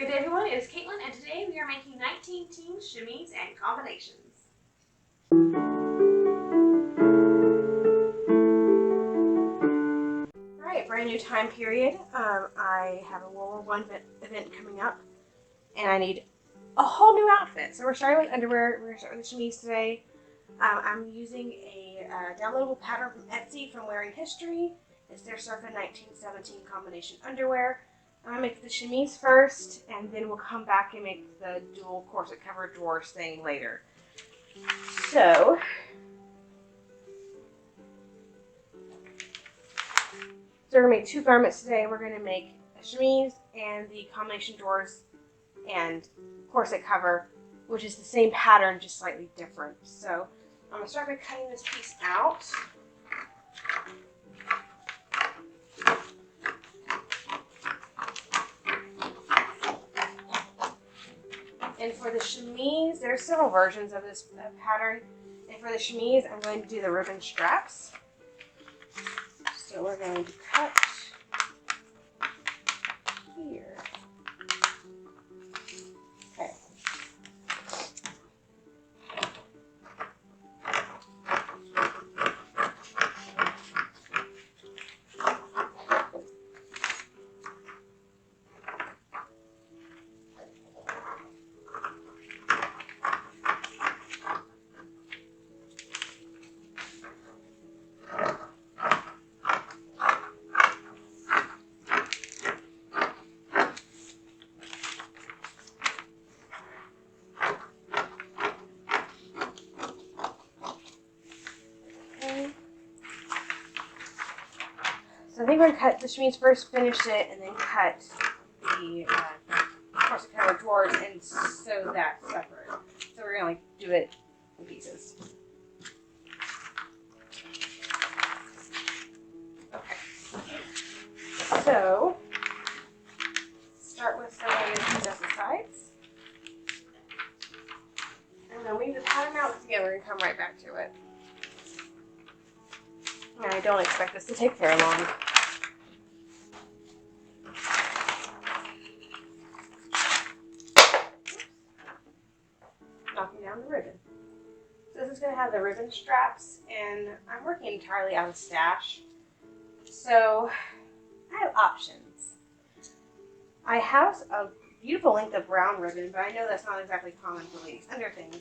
Good day everyone, it is Caitlin and today we are making 19 teams, chemise, and combinations. Alright, brand new time period. I have a World War I event coming up and I need a whole new outfit. So we're starting with underwear. We're going to start with the chemise today. I'm using a downloadable pattern from Etsy from Wearing History. It's their circa 1917 combination underwear. I'm going to make the chemise first, and then we'll come back and make the dual corset cover drawers thing later. So, we're going to make two garments today. We're going to make a chemise and the combination drawers and corset cover, which is the same pattern, just slightly different. So, I'm going to start by cutting this piece out. And for the chemise, there are several versions of this pattern. And for the chemise, I'm going to do the ribbon straps. So we're going to cut here. Okay. So I think we're going to cut the chemise first, finish it, and then cut the corset cover drawers and sew that separate. So we're going to do it in pieces. Okay. So start with sewing the piece at the sides. And then weave the pattern out together. We're going to come right back to it. And I don't expect this to take very long. Knocking down the ribbon. So this is going to have the ribbon straps, and I'm working entirely out of stash. So I have options. I have a beautiful length of brown ribbon, but I know that's not exactly common for ladies' under things.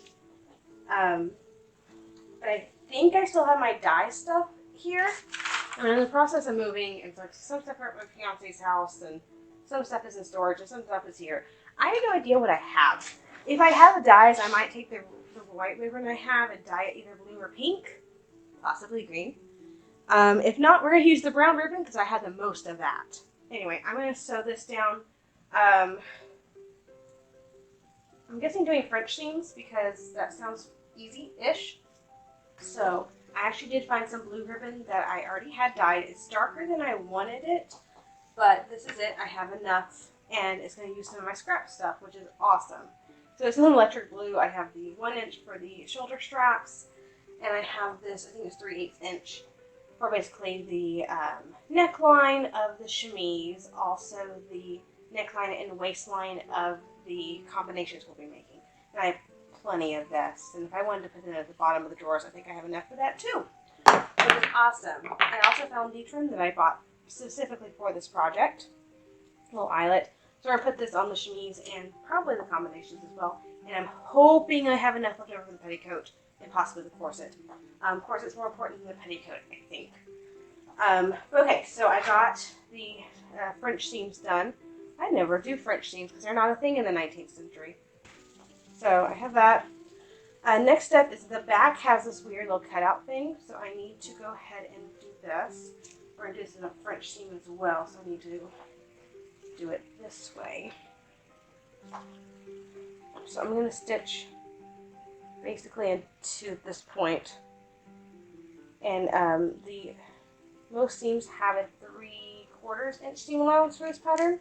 But I think I still have my dye stuff here. I'm in the process of moving. It's like some stuff are at my fiance's house, and some stuff is in storage, and some stuff is here. I have no idea what I have. If I have the dyes, I might take the white ribbon I have and dye it either blue or pink, possibly green. If not, we're going to use the brown ribbon because I have the most of that. Anyway, I'm going to sew this down. I'm guessing doing French seams because that sounds easy-ish. So I actually did find some blue ribbon that I already had dyed. It's darker than I wanted it, but this is it. I have enough, and it's going to use some of my scrap stuff, which is awesome. So it's an electric blue. I have the 1 inch for the shoulder straps, and I have this, I think it's 3/8 inch for basically the neckline of the chemise, also the neckline and waistline of the combinations we'll be making. And I have plenty of this, and if I wanted to put it at the bottom of the drawers, I think I have enough for that too, which is awesome. I also found the trim that I bought specifically for this project, a little eyelet. So I'm going to put this on the chemise and probably the combinations as well. And I'm hoping I have enough left over for the petticoat and possibly the corset. Corset's more important than the petticoat, I think. Okay, so I got the French seams done. I never do French seams because they're not a thing in the 19th century. So I have that. Next step is the back has this weird little cutout thing. So I need to go ahead and do this. We're going to do this in a French seam as well. So I need to do it this way. So I'm going to stitch basically into this point. And most seams have a 3/4 inch seam allowance for this pattern.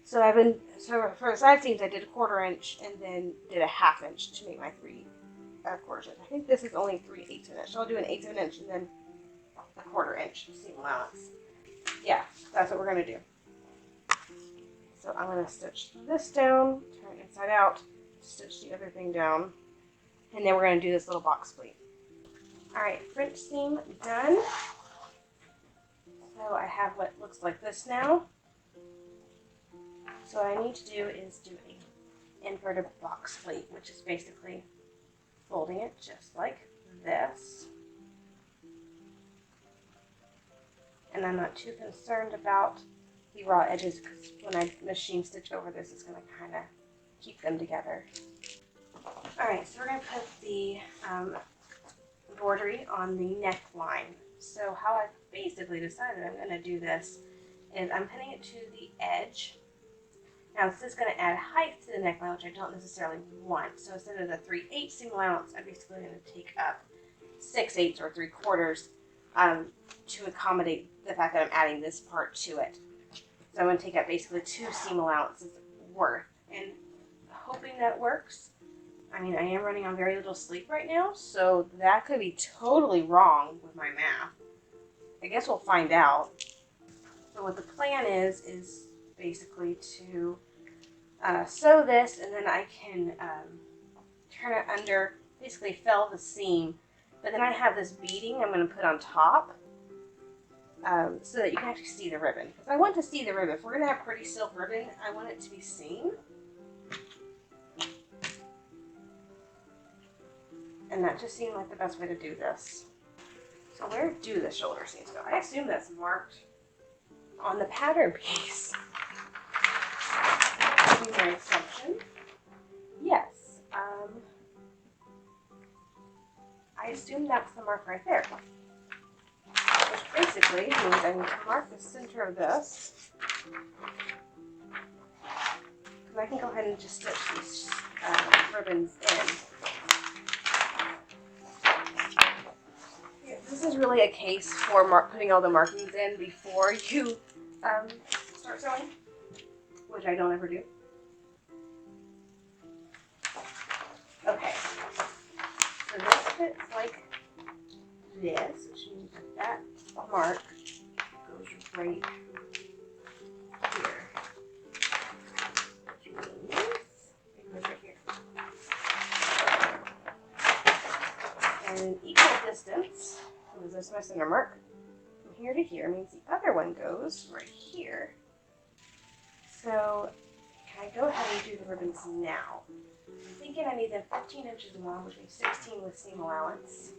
So for the side seams I did a 1/4 inch and then did a 1/2 inch to make my 3/4 inch. I think this is only 3/8 inch. So I'll do an 1/8 inch and then a 1/4 inch seam allowance. Yeah, that's what we're going to do. So I'm going to stitch this down, turn it inside out, stitch the other thing down, and then we're going to do this little box pleat. Alright, French seam done. So I have what looks like this now. So what I need to do is do an inverted box pleat, which is basically folding it just like this. And I'm not too concerned about the raw edges because when I machine stitch over this, it's going to kind of keep them together. Alright, so we're going to put the embroidery on the neckline. So how I basically decided I'm going to do this is I'm pinning it to the edge. Now this is going to add height to the neckline, which I don't necessarily want. So instead of the 3/8 seam allowance, I'm basically going to take up 6/8 or 3/4 to accommodate the fact that I'm adding this part to it. So I'm going to take up basically 2 seam allowances worth, and hoping that works. I mean, I am running on very little sleep right now, so that could be totally wrong with my math. I guess we'll find out. So what the plan is basically to sew this, and then I can turn it under, basically fill the seam. But then I have this beading I'm going to put on top so that you can actually see the ribbon. Because I want to see the ribbon. If we're going to have pretty silk ribbon, I want it to be seen. And that just seemed like the best way to do this. So where do the shoulder seams go? I assume that's marked on the pattern piece. That'd be my assumption. Yes. I assume that's the mark right there. Which basically means I need to mark the center of this. And I can go ahead and just stitch these ribbons in. This is really a case for putting all the markings in before you start sewing, which I don't ever do. Okay, so this fits like this, which means that mark goes right here. Which means it goes right here. And an equal distance, because there's my center mark, from here to here means the other one goes right here. So can I go ahead and do the ribbons now? I'm thinking I need them 15 inches long, which means 16 with seam allowance.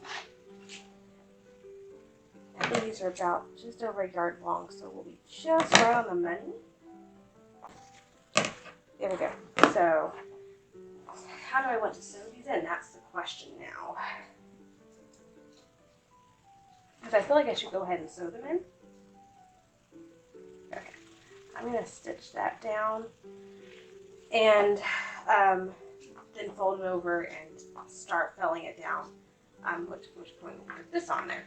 I think these are about just over a yard long, so we'll be just right on the money. There we go. So how do I want to sew these in? That's the question now. Because I feel like I should go ahead and sew them in. Okay, I'm going to stitch that down and then fold it over and start filling it down. Which point we'll put this on there.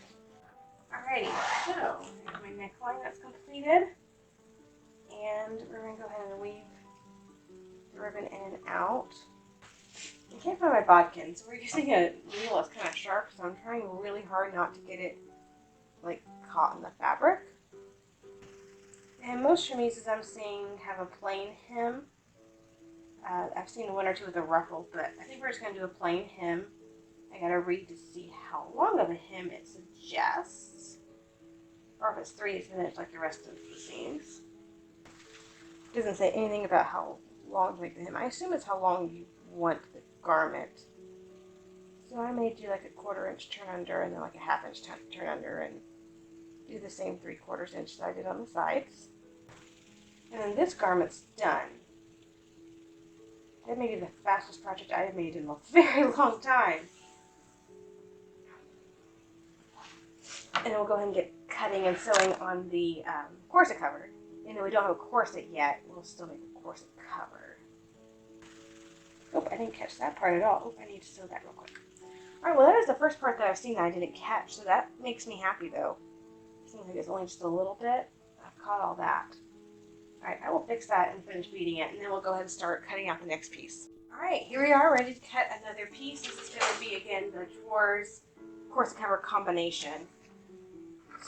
Alrighty, so here's my neckline that's completed. And we're going to go ahead and weave the ribbon in and out. I can't find my bodkin, so we're using a needle that's kind of sharp, so I'm trying really hard not to get it like caught in the fabric. And most chemises I'm seeing have a plain hem. I've seen one or two with a ruffle, but I think we're just going to do a plain hem. I gotta read to see how long of a hem it suggests. Or if it's 3/8 minutes like the rest of the seams. It doesn't say anything about how long to make the hem. I assume it's how long you want the garment. So I may do like a 1/4 inch turn under and then like a 1/2 inch turn under and do the same 3/4 inch that I did on the sides. And then this garment's done. That may be the fastest project I have made in a very long time. And then we'll go ahead and get cutting and sewing on the corset cover. And though we don't have a corset yet, we'll still make a corset cover. Oh, I didn't catch that part at all. Oh, I need to sew that real quick. Alright, well that is the first part that I've seen that I didn't catch, so that makes me happy though. Seems like it's only just a little bit. I've caught all that. Alright, I will fix that and finish beading it, and then we'll go ahead and start cutting out the next piece. Alright, here we are ready to cut another piece. This is going to be, again, the drawers corset cover combination.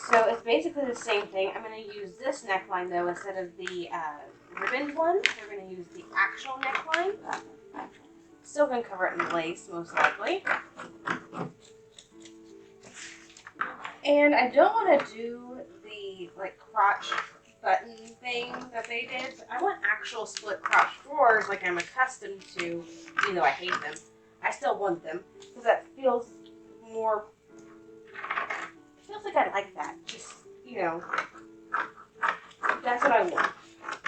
So it's basically the same thing. I'm going to use this neckline though instead of the ribboned one. They're going to use the actual neckline. Still going to cover it in lace, most likely. And I don't want to do the like crotch button thing that they did. I want actual split crotch drawers like I'm accustomed to, even though I hate them. I still want them because that feels more, it feels like I like that. Just, you know, that's what I want,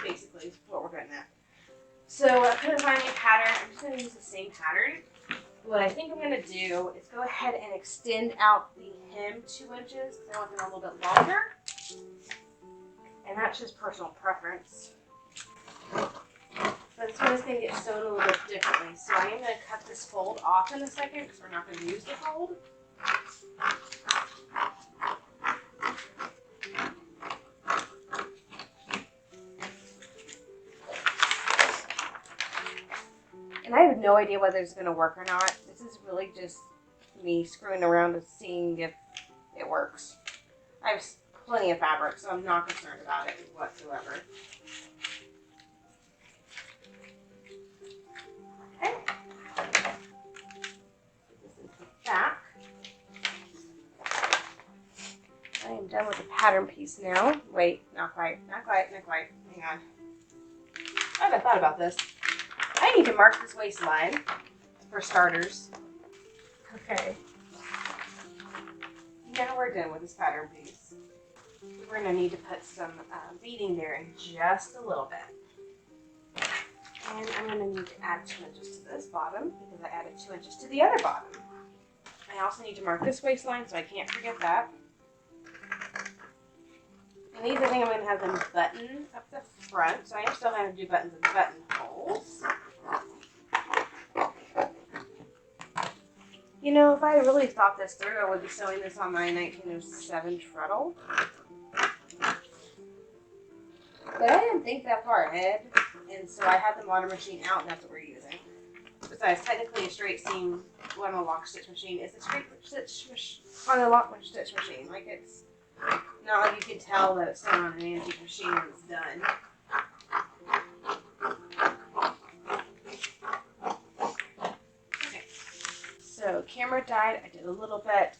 basically, is what we're getting at. So I couldn't find any pattern. I'm just going to use the same pattern. What I think I'm going to do is go ahead and extend out the hem 2 inches because I want them a little bit longer. And that's just personal preference. But this one is going to get sewn a little bit differently. So I am going to cut this fold off in a second because we're not going to use the fold. And I have no idea whether it's going to work or not. This is really just me screwing around and seeing if it works. I have plenty of fabric, so I'm not concerned about it whatsoever. Okay. This is the back. I am done with the pattern piece now. Wait, not quite, not quite, not quite. Hang on. I haven't thought about this. I need to mark this waistline, for starters. Okay. Now we're done with this pattern piece. We're going to need to put some beading there in just a little bit. And I'm going to need to add 2 inches to this bottom because I added 2 inches to the other bottom. I also need to mark this waistline so I can't forget that. And these, I think I'm going to have them button up the front. So I am still having to do buttons and buttonholes. You know, if I really thought this through, I would be sewing this on my 1907 treadle. But I didn't think that far ahead, and so I had the water machine out, and that's what we're using. Besides, technically a straight seam on a lock stitch machine is a straight stitch on a lock stitch machine. Like, it's not like you can tell that it's done on an antique machine when it's done. So camera dyed, I did a little bit.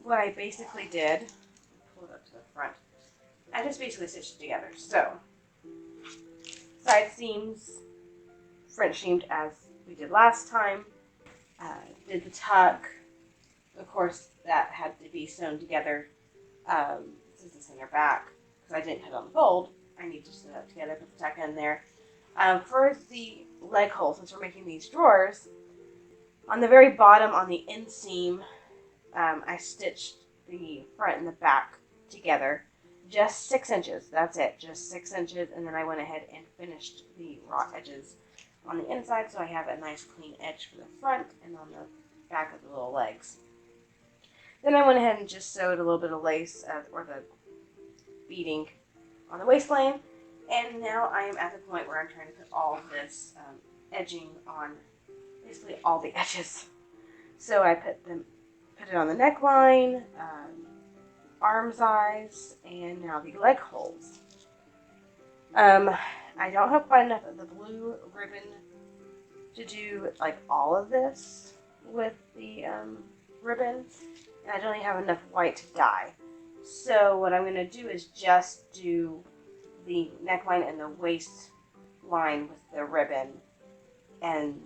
What I basically did, pull it up to the front, I just basically stitched it together. So side seams, French seamed as we did last time. Did the tuck. Of course, that had to be sewn together. This is the center back because I didn't cut on the fold. I need to sew that together, put the tuck in there. For the leg hole, since we're making these drawers, on the very bottom, on the inseam, I stitched the front and the back together. Just 6 inches. That's it. Just 6 inches. And then I went ahead and finished the raw edges on the inside, so I have a nice clean edge for the front and on the back of the little legs. Then I went ahead and just sewed a little bit of lace or the beading on the waistline. And now I am at the point where I'm trying to put all of this edging on basically all the edges. So I put it on the neckline, arm size, and now the leg holes. I don't have quite enough of the blue ribbon to do like all of this with the ribbon, and I don't even have enough white to dye. So what I'm going to do is just do the neckline and the waistline with the ribbon, and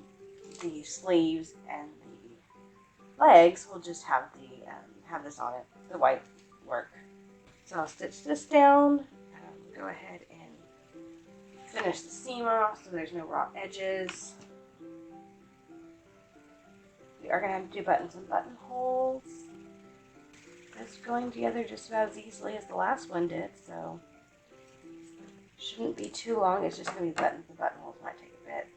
the sleeves and the legs will just have the have this on it, the white work. So I'll stitch this down, go ahead and finish the seam off so there's no raw edges. We are going to have to do buttons and buttonholes. It's going together just about as easily as the last one did, so shouldn't be too long. It's just going to be buttons and buttonholes. Might take a bit.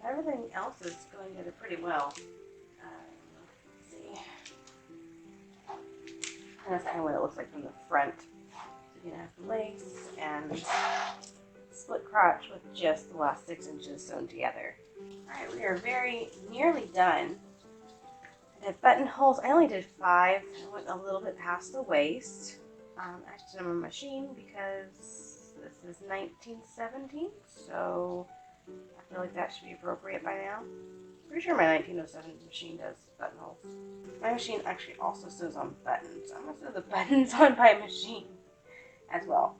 Everything else is going together pretty well. Let's see. And that's kind of what it looks like from the front. So you're going to have lace and split crotch with just the last 6 inches sewn together. Alright, we are very nearly done. I did buttonholes. I only did 5. I went a little bit past the waist. I just did them on a machine because This is 1917, so I feel like that should be appropriate by now. Pretty sure my 1907 machine does buttonholes. My machine actually also sews on buttons. I'm going to sew the buttons on my machine as well.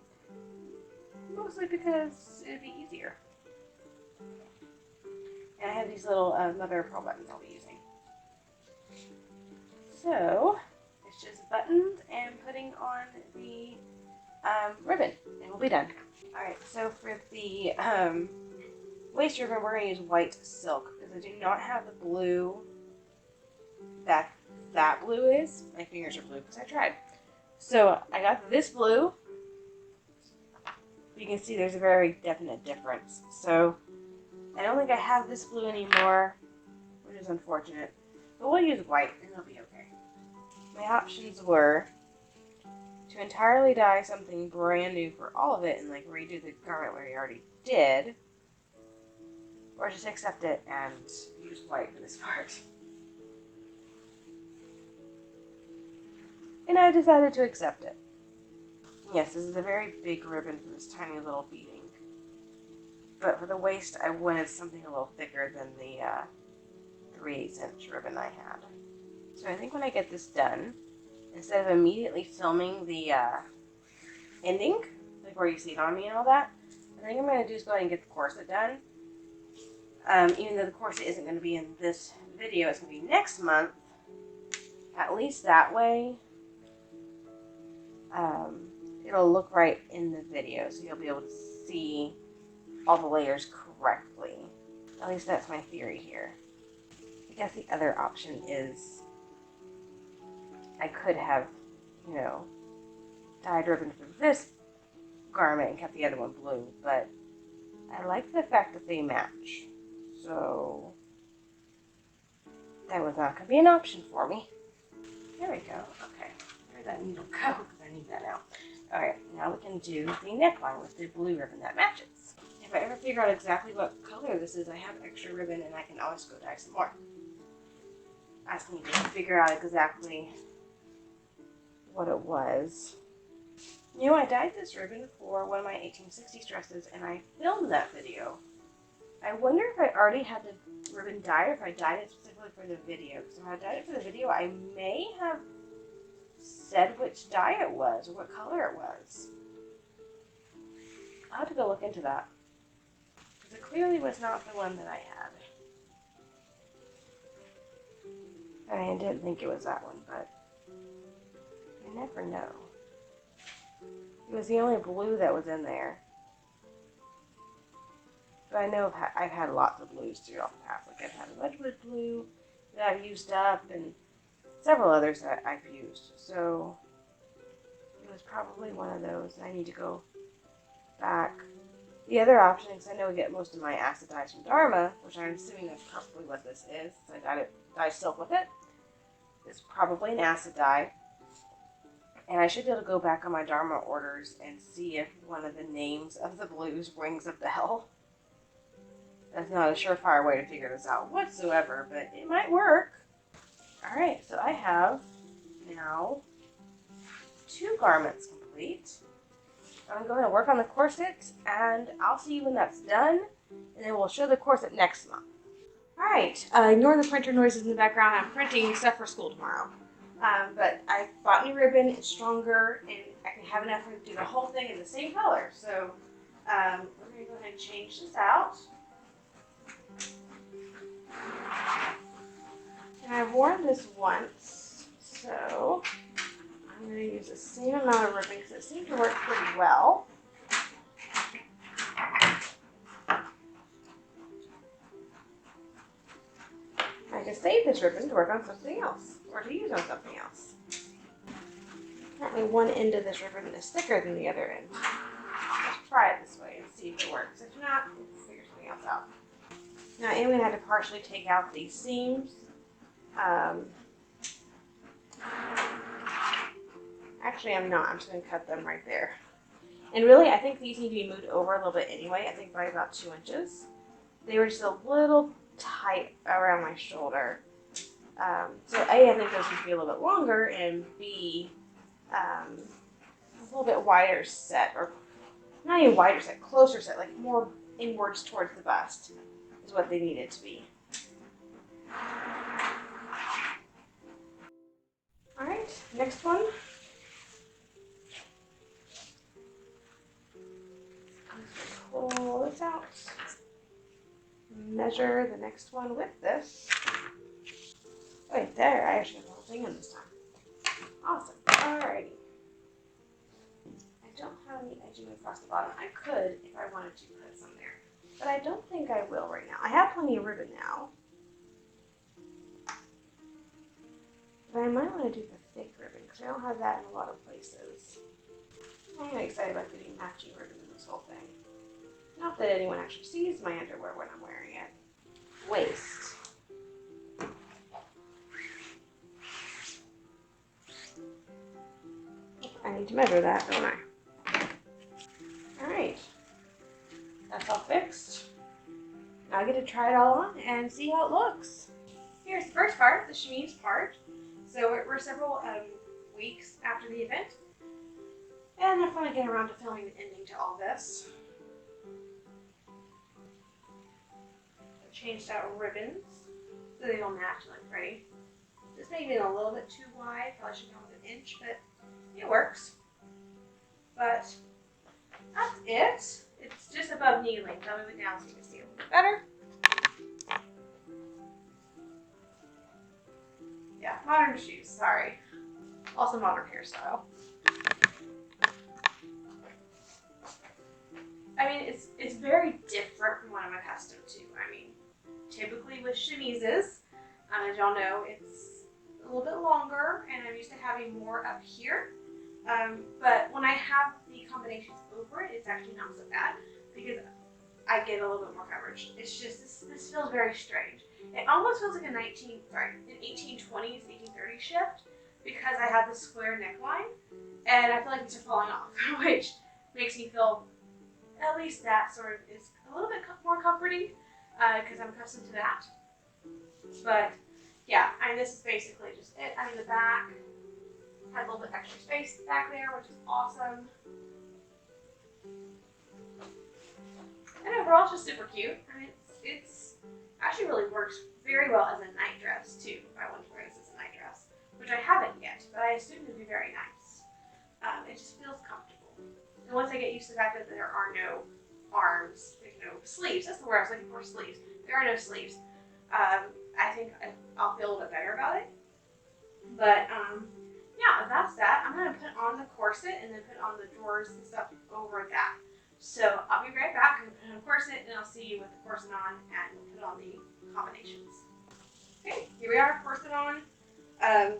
Mostly because it would be easier. And I have these little mother of pearl buttons I'll be using. So, it's just buttons and putting on the ribbon, and we'll be done. Alright, so for the waist ribbon, we're going to use white silk, because I do not have the blue that blue is. My fingers are blue because I tried. So, I got this blue. You can see there's a very definite difference. So, I don't think I have this blue anymore, which is unfortunate. But we'll use white, and it'll be okay. My options were to entirely dye something brand new for all of it and like redo the garment where you already did, or just accept it and use white for this part. And I decided to accept it. Yes, this is a very big ribbon for this tiny little beading. But for the waist, I wanted something a little thicker than the 3/8" ribbon I had. So I think when I get this done, instead of immediately filming the ending, like where you see it on me and all that, I think I'm going to do is go ahead and get the corset done. Even though the corset isn't going to be in this video, it's going to be next month. At least that way, it'll look right in the video, so you'll be able to see all the layers correctly. At least that's my theory here. I guess the other option is I could have, you know, dyed ribbon for this garment and kept the other one blue, but I like the fact that they match. So that was not going to be an option for me. There we go. Okay. Where'd that needle go? Because I need that now. Alright, now we can do the neckline with the blue ribbon that matches. If I ever figure out exactly what color this is, I have extra ribbon and I can always go dye some more. I just need to figure out exactly what it was. You know, I dyed this ribbon for one of my 1860s dresses and I filmed that video. I wonder if I already had the ribbon dyed or if I dyed it specifically for the video. Because if I dyed it for the video, I may have said which dye it was or what color it was. I'll have to go look into that. Because it clearly was not the one that I had. I didn't think it was that one, but you never know. It was the only blue that was in there. But I know I've had lots of blues throughout the past. Like I've had a redwood blue that I've used up and several others that I've used. So it was probably one of those. I need to go back. The other option, because I know I get most of my acid dyes from Dharma, which I'm assuming that's probably what this is. So I dyed silk with it. It's probably an acid dye. And I should be able to go back on my Dharma orders and see if one of the names of the blues rings a bell. That's not a surefire way to figure this out whatsoever, but it might work. Alright, so I have now 2 garments complete. I'm going to go ahead and work on the corset, and I'll see you when that's done, and then we'll show the corset next month. Alright, ignore the printer noises in the background. I'm printing stuff for school tomorrow. But I bought new ribbon, it's stronger, and I can have enough to do the whole thing in the same color. So we're going to go ahead and change this out. And I've worn this once, so I'm going to use the same amount of ribbon because it seemed to work pretty well. I can save this ribbon to work on something else, or to use on something else. Apparently one end of this ribbon is thicker than the other end. Let's try it this way and see if it works. If not, we'll figure something else out. Now I am going to have to partially take out these seams. Actually, I'm not. I'm just going to cut them right there. And really, I think these need to be moved over a little bit anyway. I think by about 2 inches. They were just a little tight around my shoulder. So A, I think those need to be a little bit longer, and B, a little bit wider set, or not even wider set, closer set, like more inwards towards the bust is what they need it to be. All right, next one. Pull this out. Measure the next one with this. Right there, I actually have the whole thing in this time. Awesome. Alrighty. I don't have any edging across the bottom. I could if I wanted to put some there, but I don't think I will right now. I have plenty of ribbon now, but I might want to do the thick ribbon because I don't have that in a lot of places. I'm really excited about getting matching ribbon in this whole thing. Not that anyone actually sees my underwear when I'm wearing it. Waist. I need to measure that, don't I? Alright. That's all fixed. Now I get to try it all on and see how it looks. Here's the first part, the chemise part. So we're several weeks after the event. And I'm finally getting around to filming the ending to all this. I changed out ribbons so they don't match and look pretty. This may be a little bit too wide, probably should go with 1 inch, but it works. But that's it. It's just above knee length. I'll move it down so you can see a little bit better. Yeah, modern shoes, sorry. Also modern hairstyle. I mean, it's very different from what I'm accustomed to. I mean, typically with chemises, as y'all know, it's a little bit longer, and I'm used to having more up here. But when I have the combinations over it, it's actually not so bad because I get a little bit more coverage. It's just, this feels very strange. It almost feels like an 1820s, 1830s shift because I have the square neckline, and I feel like these are falling off, which makes me feel at least that sort of is a little bit more comforting because I'm accustomed to that. But yeah, I mean, this is basically just it. I mean, the back has a little bit extra space back there, which is awesome. And overall, it's just super cute. I mean, it's actually really works very well as a night dress too. If I wanted to wear this as a night dress, which I haven't yet, but I assume it'd be very nice. It just feels comfortable. And once I get used to the fact that there are no arms, there's no sleeves. That's the word I was looking for, sleeves. There are no sleeves. I think I'll feel a little bit better about it. But yeah, that's that. I'm gonna put on the corset and then put on the drawers and stuff over that. So I'll be right back. I'm gonna put on the corset and I'll see you with the corset on and we'll put on the combinations. Okay, here we are, corset on.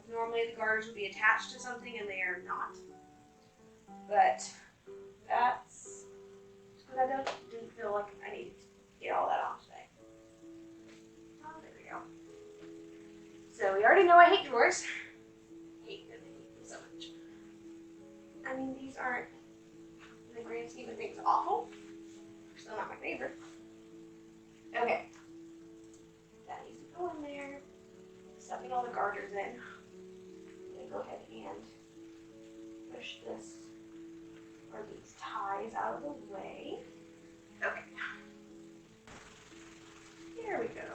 Normally the garters would be attached to something and they are not. But that's just because I didn't feel like I needed to get all that on today. Oh, there we go. So we already know I hate drawers. Hate them so much. I mean, these aren't, in the grand scheme of things, awful. They're still not my favorite. Okay. That needs to go in there. Stuffing all the garters in. I'm gonna go ahead and push this, or these ties out of the way. Okay. There we go.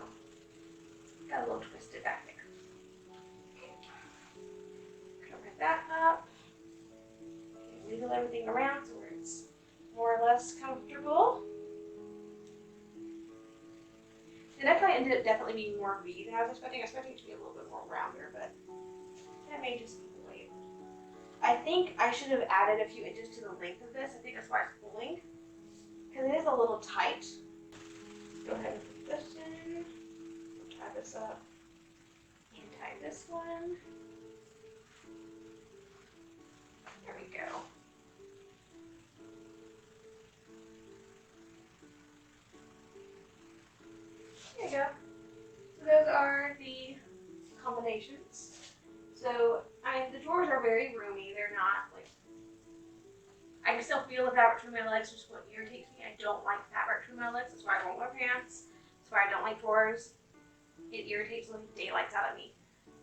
Got a little twisted back there. Okay. Cover that up. Okay, wiggle everything around so it's more or less comfortable. The neckline ended up definitely being more V than I was expecting. I was expecting it to be a little bit more rounder, but that may just be the way. I think I should have added a few inches to the length of this. I think that's why it's pulling, because it is a little tight. Go ahead and put this in. Tie this up and tie this one. There we go. There you go. So those are the combinations. So, I mean, the drawers are very roomy. They're not like, I can still feel the fabric between my legs, which is what irritates me. I don't like fabric between my legs. That's why I won't wear pants. That's why I don't like drawers. It irritates the daylights out of me.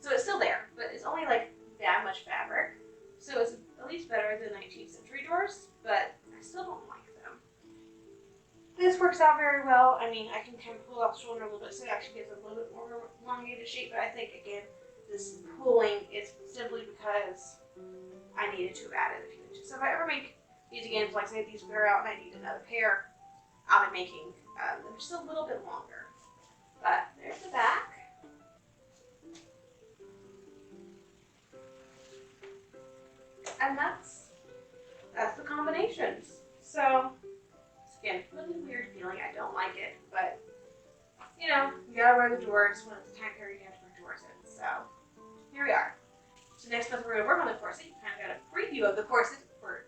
So it's still there, but it's only like that much fabric. So it's at least better than 19th century drawers, but I still don't like them. this works out very well. I mean, I can kind of pull out the shoulder a little bit so it actually gives a little bit more elongated shape, but I think, again, this pulling is simply because I needed to add in a few inches. So if I ever make these again, like say these wear out and I need another pair, I'll be making them just a little bit longer. But there's the back. And that's the combinations. So, again, really weird feeling. I don't like it, but you know, you gotta wear the drawers. When it's a time period, you have to wear drawers in. So, here we are. So next month we're gonna work on the corset. You kind of got a preview of the corset for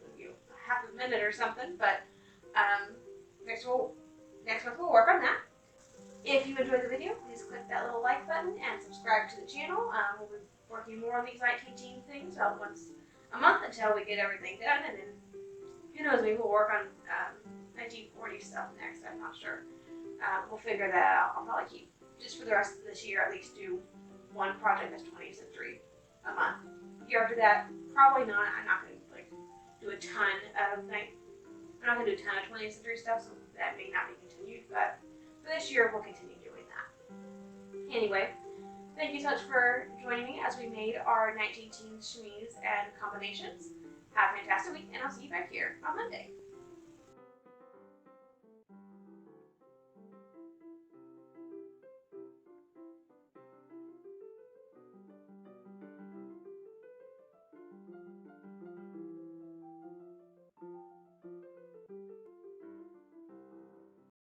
half a minute or something, but next month we'll work on that. If you enjoyed the video, please click that little like button and subscribe to the channel. We'll be working more on these IT team things once a month until we get everything done, and then who knows, maybe we'll work on 1940 stuff next. I'm not sure. We'll figure that out. I'll probably keep, just for the rest of this year, at least do one project that's 20th century a month. The year after that, probably not. I'm not going to do a ton of 20th century stuff, so that may not be continued. But for this year, we'll continue doing that. Anyway, thank you so much for joining me as we made our 19 teens chemise and combinations. Have a fantastic week, and I'll see you back here on Monday.